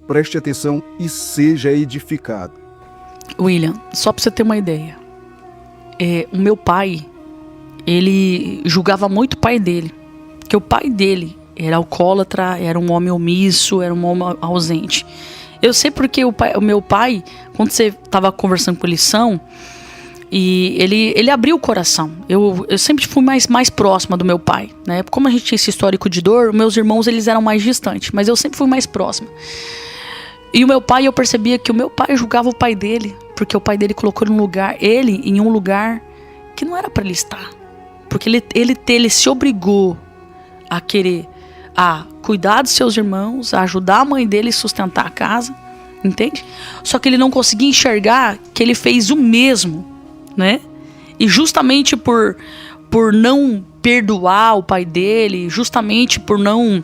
Preste atenção e seja edificado. William, só para você ter uma ideia, o meu pai, ele julgava muito o pai dele, que o pai dele era alcoólatra, era um homem omisso, era um homem ausente. Eu sei porque o meu pai, quando você estava conversando com lição, e ele abriu o coração. Eu sempre fui mais próxima do meu pai, né? Como a gente tinha esse histórico de dor, meus irmãos eles eram mais distantes, mas eu sempre fui mais próxima. E o meu pai, eu percebia que o meu pai julgava o pai dele, porque o pai dele colocou ele em um lugar que não era para ele estar. Porque ele se obrigou a querer cuidar dos seus irmãos, a ajudar a mãe dele a sustentar a casa, entende? Só que ele não conseguia enxergar que ele fez o mesmo, né? E justamente por não perdoar o pai dele, justamente por não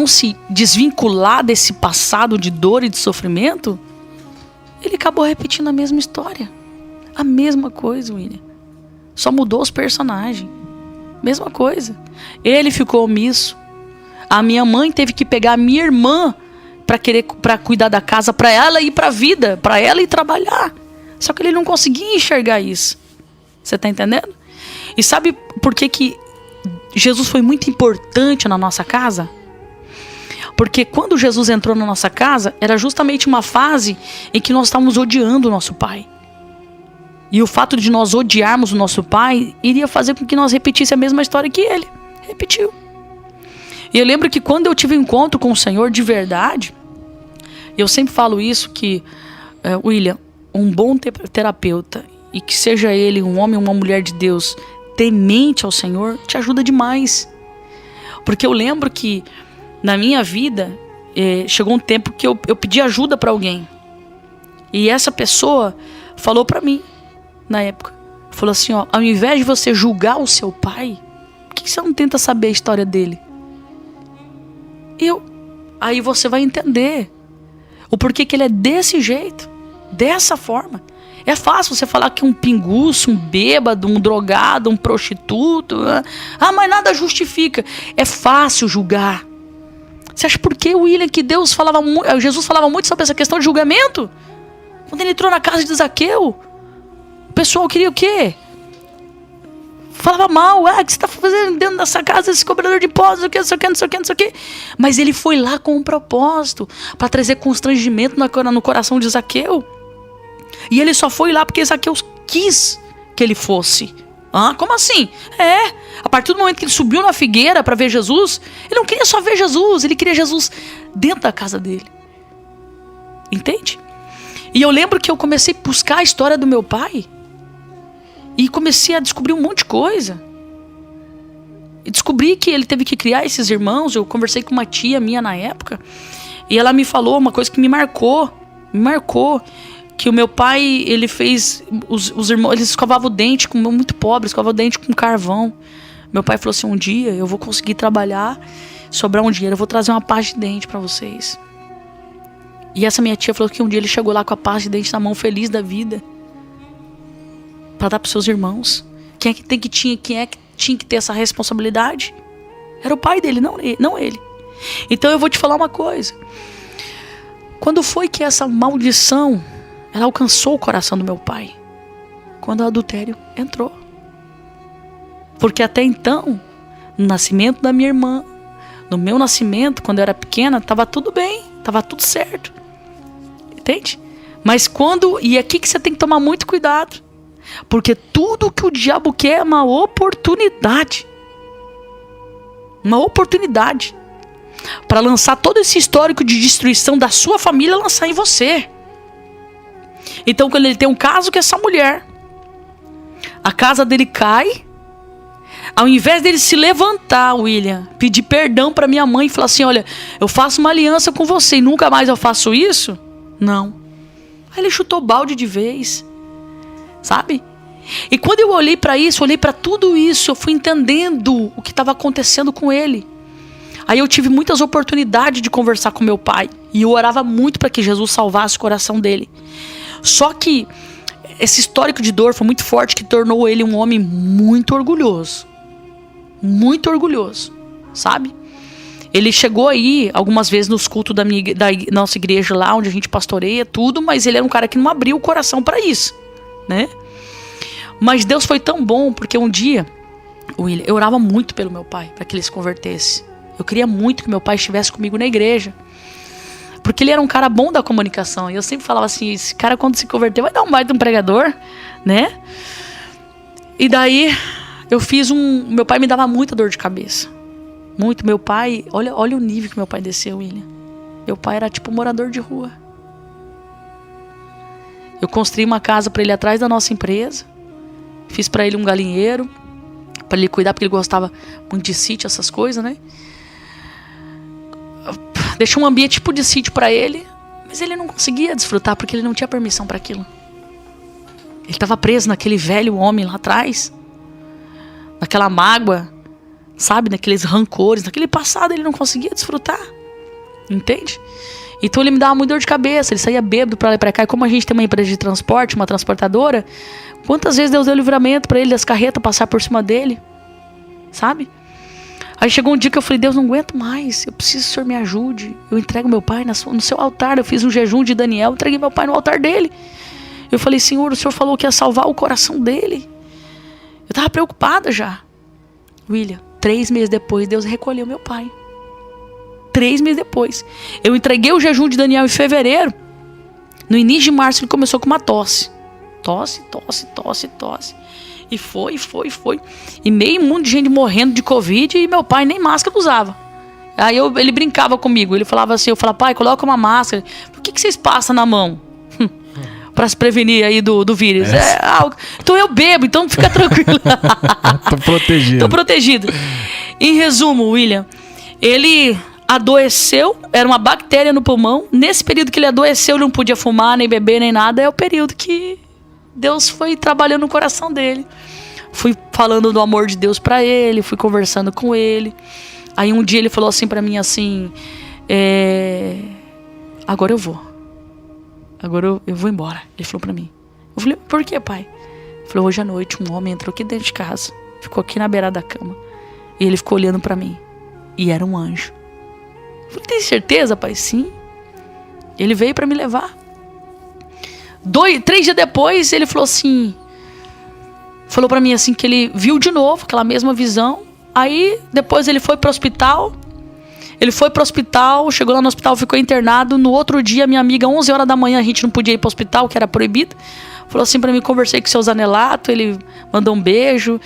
se desvincular desse passado de dor e de sofrimento, ele acabou repetindo a mesma história. A mesma coisa, William. Só mudou os personagens. Mesma coisa. Ele ficou omisso. A minha mãe teve que pegar a minha irmã para cuidar da casa, para ela ir para a vida, para ela ir trabalhar. Só que ele não conseguia enxergar isso. Você tá entendendo? E sabe por que Jesus foi muito importante na nossa casa? Porque quando Jesus entrou na nossa casa, era justamente uma fase em que nós estávamos odiando o nosso pai. E o fato de nós odiarmos o nosso pai iria fazer com que nós repetíssemos a mesma história que ele repetiu. E eu lembro que quando eu tive um encontro com o Senhor de verdade, eu sempre falo isso, que William, um bom terapeuta, e que seja ele um homem ou uma mulher de Deus temente ao Senhor, te ajuda demais. Porque eu lembro que na minha vida chegou um tempo que eu pedi ajuda para alguém. E essa pessoa falou para mim, na época, falou assim, ao invés de você julgar o seu pai, por que você não tenta saber a história dele? Aí você vai entender o porquê que ele é desse jeito, dessa forma. É fácil você falar que um pinguço, um bêbado, um drogado, um prostituto, mas nada justifica. É fácil julgar. Você acha por que, William, que Jesus falava muito sobre essa questão de julgamento? Quando ele entrou na casa de Zaqueu, o pessoal queria o quê? Falava mal. O que você está fazendo dentro dessa casa, esse cobrador de impostos, não sei o que. Mas ele foi lá com um propósito, para trazer constrangimento no coração de Zaqueu. E ele só foi lá porque Zaqueu quis que ele fosse. Como assim? A partir do momento que ele subiu na figueira para ver Jesus, ele não queria só ver Jesus, ele queria Jesus dentro da casa dele. Entende? E eu lembro que eu comecei a buscar a história do meu pai e comecei a descobrir um monte de coisa. E descobri que ele teve que criar esses irmãos. Eu conversei com uma tia minha na época e ela me falou uma coisa que me marcou. Que o meu pai, ele fez os irmãos, eles escovavam o dente, muito pobre, escovavam o dente com carvão. Meu pai falou assim, um dia eu vou conseguir trabalhar, sobrar um dinheiro, eu vou trazer uma pasta de dente para vocês. E essa minha tia falou que um dia ele chegou lá com a pasta de dente na mão, feliz da vida, para dar para seus irmãos. Quem é que tinha que ter essa responsabilidade? Era o pai dele, não ele. Então eu vou te falar uma coisa. Quando foi que essa maldição ela alcançou o coração do meu pai? Quando o adultério entrou. Porque até então, no nascimento da minha irmã, no meu nascimento, quando eu era pequena, estava tudo bem, estava tudo certo. Entende? Mas e aqui que você tem que tomar muito cuidado. Porque tudo que o diabo quer é uma oportunidade. Uma oportunidade. Para lançar todo esse histórico de destruição da sua família, lançar em você. Então quando ele tem um caso com essa mulher, a casa dele cai. Ao invés dele se levantar, William, pedir perdão para minha mãe e falar assim, olha, eu faço uma aliança com você e nunca mais eu faço isso. Não. Aí ele chutou balde de vez. Sabe? E quando eu olhei para isso, olhei para tudo isso, eu fui entendendo o que estava acontecendo com ele. Aí eu tive muitas oportunidades de conversar com meu pai. E eu orava muito para que Jesus salvasse o coração dele. Só que esse histórico de dor foi muito forte, que tornou ele um homem muito orgulhoso. Muito orgulhoso, sabe? Ele chegou aí algumas vezes nos cultos da nossa igreja lá, onde a gente pastoreia, tudo, mas ele era um cara que não abriu o coração para isso, né? Mas Deus foi tão bom, porque um dia, William, eu orava muito pelo meu pai, para que ele se convertesse. Eu queria muito que meu pai estivesse comigo na igreja. Porque ele era um cara bom da comunicação. E eu sempre falava assim, esse cara quando se converter vai dar um baita de um pregador, né? E daí, meu pai me dava muita dor de cabeça. Muito. Meu pai, olha o nível que meu pai desceu, William. Meu pai era tipo morador de rua. Eu construí uma casa para ele atrás da nossa empresa. Fiz para ele um galinheiro, para ele cuidar, porque ele gostava muito de sítio, essas coisas, né? Deixei um ambiente tipo de sítio para ele, mas ele não conseguia desfrutar porque ele não tinha permissão para aquilo. Ele estava preso naquele velho homem lá atrás, naquela mágoa, sabe, naqueles rancores, naquele passado ele não conseguia desfrutar, entende? Então ele me dava muita dor de cabeça, ele saía bêbado pra lá e pra cá. E como a gente tem uma empresa de transporte, uma transportadora, quantas vezes Deus deu livramento pra ele das carretas passar por cima dele, sabe? Aí chegou um dia que eu falei, Deus, não aguento mais, eu preciso que o Senhor me ajude. Eu entrego meu pai no seu altar. Eu fiz um jejum de Daniel, entreguei meu pai no altar dele. Eu falei, Senhor, o Senhor falou que ia salvar o coração dele. Eu tava preocupada já. William, 3 meses depois, Deus recolheu meu pai. 3 meses depois. Eu entreguei o jejum de Daniel em fevereiro. No início de março ele começou com uma tosse. Tosse. E foi. E meio mundo de gente morrendo de Covid e meu pai nem máscara usava. Aí ele brincava comigo. Ele falava assim, eu falava, pai, coloca uma máscara. Por que vocês passam na mão? Pra se prevenir aí do vírus. Então eu bebo, então fica tranquilo. Tô protegido. Em resumo, William, ele adoeceu, era uma bactéria no pulmão. Nesse período que ele adoeceu, ele não podia fumar, nem beber, nem nada. É o período que Deus foi trabalhando no coração dele. Fui falando do amor de Deus pra ele, fui conversando com ele. Aí um dia ele falou assim pra mim, assim, agora eu vou. Agora eu vou embora. Ele falou pra mim. Eu falei, por que, pai? Ele falou, hoje à noite um homem entrou aqui dentro de casa, ficou aqui na beirada da cama, e ele ficou olhando pra mim. E era um anjo. Eu falei, tem certeza, pai? Sim. Ele veio pra me levar. 3 dias depois, ele falou assim... Falou pra mim assim que ele viu de novo aquela mesma visão. Aí, depois ele foi pro hospital. Chegou lá no hospital, ficou internado. No outro dia, minha amiga, 11 horas da manhã, a gente não podia ir pro hospital, que era proibido. Falou assim pra mim, conversei com o seu Zanelato, ele mandou um beijo.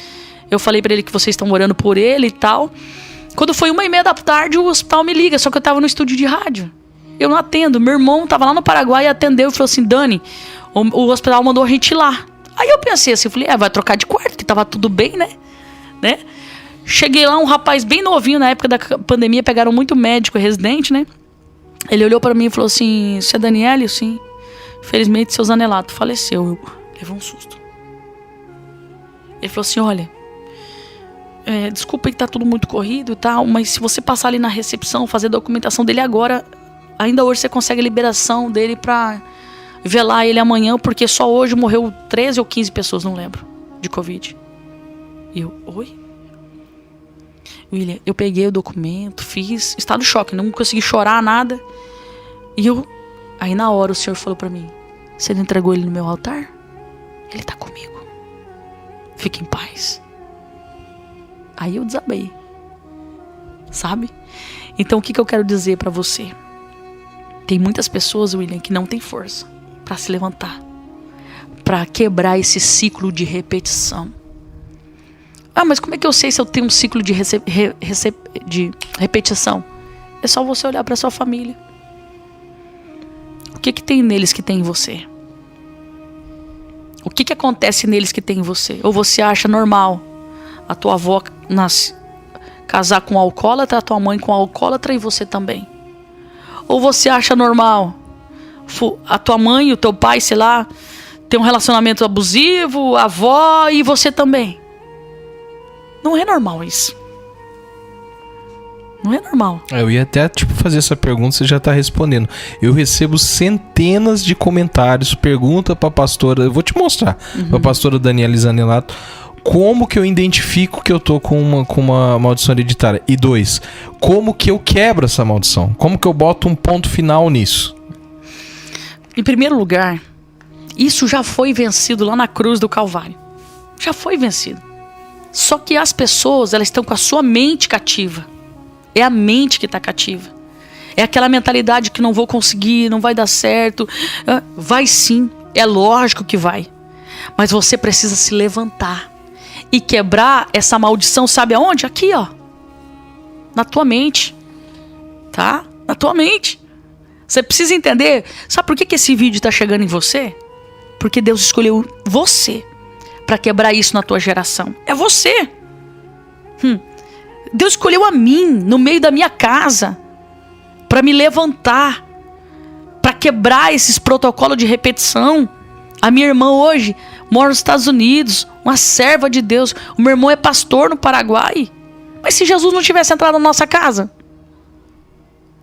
Eu falei pra ele que vocês estão orando por ele e tal. Quando foi 1h30 da tarde, o hospital me liga, só que eu tava no estúdio de rádio. Eu não atendo. Meu irmão tava lá no Paraguai e atendeu e falou assim, Dani, o hospital mandou a gente ir lá. Aí eu pensei assim, eu falei, vai trocar de quarto, que tava tudo bem, né? Cheguei lá, um rapaz bem novinho, na época da pandemia, pegaram muito médico residente, né? Ele olhou pra mim e falou assim, você é Daniele? Sim. Infelizmente, seu Zanelato faleceu. Eu levei um susto. Ele falou assim, olha, desculpa que tá tudo muito corrido e tal, mas se você passar ali na recepção, fazer a documentação dele agora, ainda hoje você consegue a liberação dele pra velar ele amanhã, porque só hoje morreu 13 ou 15 pessoas, não lembro, de Covid. E eu, oi? William, eu peguei o documento, fiz, estado de choque, não consegui chorar, nada. E aí na hora o Senhor falou pra mim, você não entregou ele no meu altar? Ele tá comigo. Fique em paz. Aí eu desabei. Sabe? Então o que eu quero dizer pra você? Tem muitas pessoas, William, que não tem força pra se levantar, pra quebrar esse ciclo de repetição. Mas como é que eu sei se eu tenho um ciclo de repetição? É só você olhar pra sua família. O que tem neles que tem em você? O que acontece neles que tem em você? Ou você acha normal a tua avó casar com um alcoólatra, a tua mãe com um alcoólatra e você também? Ou você acha normal a tua mãe e o teu pai, sei lá, ter um relacionamento abusivo, a avó e você também? Não é normal isso. Não é normal. Eu ia até fazer essa pergunta, você já tá respondendo. Eu recebo centenas de comentários, pergunta pra pastora, eu vou te mostrar, pra pastora Daniele Zanelato, como que eu identifico que eu tô com uma maldição hereditária? E 2, como que eu quebro essa maldição? Como que eu boto um ponto final nisso? Em primeiro lugar, isso já foi vencido lá na cruz do Calvário. Já foi vencido. Só que as pessoas, elas estão com a sua mente cativa. É a mente que está cativa. É aquela mentalidade que não vou conseguir, não vai dar certo. Vai sim, é lógico que vai. Mas você precisa se levantar e quebrar essa maldição, sabe aonde? Aqui, ó. Na tua mente. Tá? Na tua mente. Você precisa entender. Sabe por que esse vídeo está chegando em você? Porque Deus escolheu você para quebrar isso na tua geração. É você. Deus escolheu a mim no meio da minha casa para me levantar, para quebrar esses protocolos de repetição. A minha irmã hoje mora nos Estados Unidos, uma serva de Deus. O meu irmão é pastor no Paraguai. Mas se Jesus não tivesse entrado na nossa casa?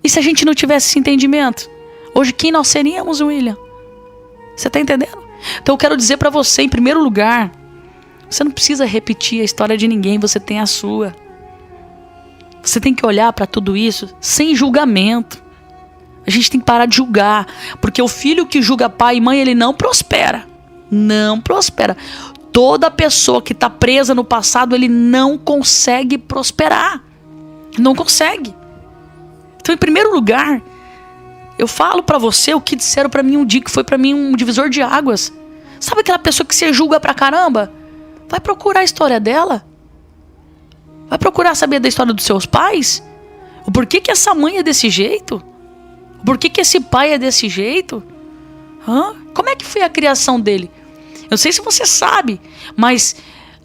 E se a gente não tivesse esse entendimento? Hoje quem nós seríamos, William? Você está entendendo? Então eu quero dizer para você, em primeiro lugar, você não precisa repetir a história de ninguém, você tem a sua. Você tem que olhar para tudo isso sem julgamento. A gente tem que parar de julgar, porque o filho que julga pai e mãe, ele não prospera. Não prospera. Toda pessoa que está presa no passado, ele não consegue prosperar. Não consegue. Então, em primeiro lugar, eu falo para você o que disseram para mim um dia, que foi para mim um divisor de águas. Sabe aquela pessoa que você julga pra caramba? Vai procurar a história dela. Vai procurar saber da história dos seus pais. O porquê que essa mãe é desse jeito? O porquê que esse pai é desse jeito? Como é que foi a criação dele? Eu não sei se você sabe, mas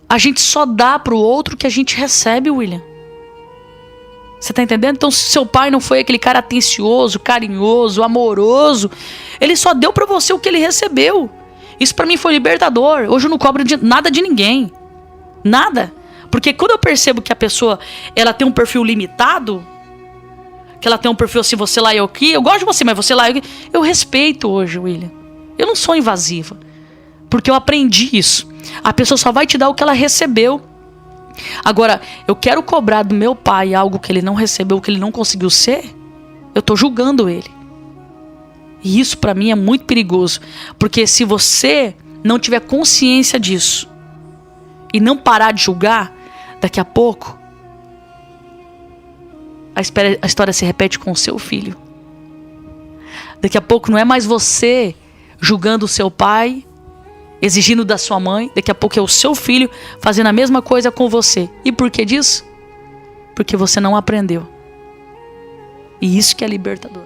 a gente só dá pro outro o que a gente recebe, William. Você tá entendendo? Então, se seu pai não foi aquele cara atencioso, carinhoso, amoroso, ele só deu pra você o que ele recebeu. Isso pra mim foi libertador. Hoje eu não cobro nada de ninguém. Nada. Porque quando eu percebo que a pessoa, ela tem um perfil limitado, que ela tem um perfil assim, você lá e eu aqui, eu gosto de você, mas você lá e eu aqui, eu respeito hoje, William. Eu não sou invasiva. Porque eu aprendi isso. A pessoa só vai te dar o que ela recebeu. Agora, eu quero cobrar do meu pai algo que ele não recebeu, que ele não conseguiu ser, eu tô julgando ele. E isso pra mim é muito perigoso. Porque se você não tiver consciência disso e não parar de julgar, daqui a pouco a história se repete com o seu filho. Daqui a pouco não é mais você julgando o seu pai, exigindo da sua mãe. Daqui a pouco é o seu filho fazendo a mesma coisa com você. E por que disso? Porque você não aprendeu. E isso que é libertador.